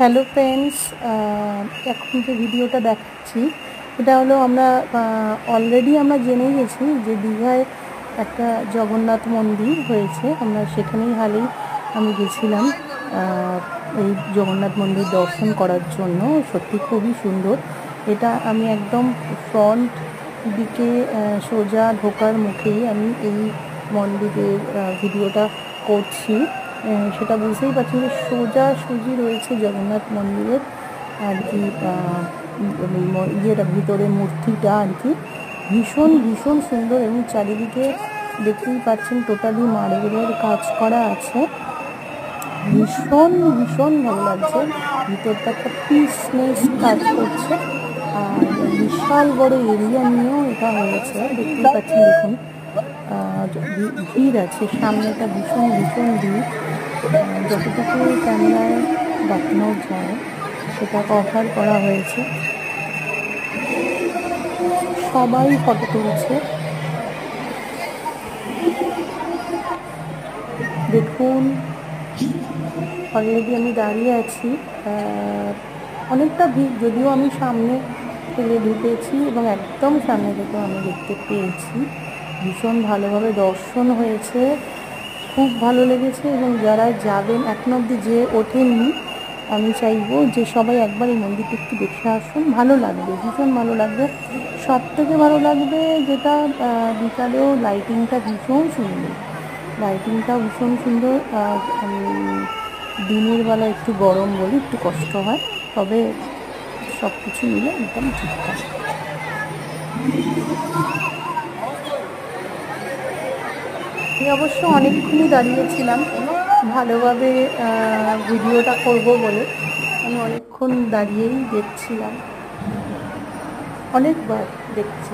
Hello friends, এখন যে ভিডিওটা দেখাচ্ছি এটা হলো আমরা অলরেডি আমরা জেনে গেছি যে দীঘায় একটা জগন্নাথ মন্দির হয়েছে। আমরা সেখানেই হালেই আমি গেছিলাম এই জগন্নাথ মন্দির দর্শন করার জন্য। সত্যি খুবই সুন্দর। এটা আমি একদম ফ্রন্ট দিকে সোজা ঢোকার মুখেই আমি এই মন্দিরের ভিডিওটা করছি। সেটা বুঝতেই পারছি যে সোজাসুজি রয়েছে জগন্নাথ মন্দিরের আর কি ইয়েটা ভিতরে মূর্তিটা আর কি ভীষণ ভীষণ সুন্দর। এবং চারিদিকে দেখতেই পাচ্ছেন টোটালি মার্বেলের কাজ করা আছে। ভীষণ ভীষণ ভালো লাগছে। ভিতরটা একটা পিসনেস কাজ করছে আর বিশাল বড় এরিয়া নিয়েও এটা হয়েছে। দেখতেই পাচ্ছেন, দেখুন ভিড় আছে সামনেটা, ভীষণ ভীষণ ভিড়। যতটুকু ক্যামেরায় দেখানো যায় সেটা কভার করা হয়েছে। সবাই ফটো তুলছে। দেখুন অলরেডি আমি দাঁড়িয়ে আছি। অনেকটা ভিড়, যদিও আমি সামনে থেকে ঢুকেছি এবং একদম সামনে থেকে আমি দেখতে পেয়েছি। ভীষণ ভালোভাবে দর্শন হয়েছে, খুব ভালো লেগেছে। এবং যারা যাবেন এখনো অবধি যে ওঠেননি, আমি চাইবো যে সবাই একবার এই মন্দিরটা একটু দেখে আসুন। ভালো লাগবে, ভীষণ ভালো লাগবে। সব থেকে ভালো লাগবে যেটা বিকালেও লাইটিংটা ভীষণ সুন্দর, লাইটিংটা ভীষণ সুন্দর। আর দিনের বেলা একটু গরম বলে একটু কষ্ট হয়, তবে সব কিছু মিলে একদম ঠিকঠাক। আমি অবশ্য অনেকক্ষণই দাঁড়িয়েছিলাম ভালোভাবে ভিডিওটা করব বলে। আমি অনেকক্ষণ দাঁড়িয়েই দেখছিলাম, অনেকবার দেখছি।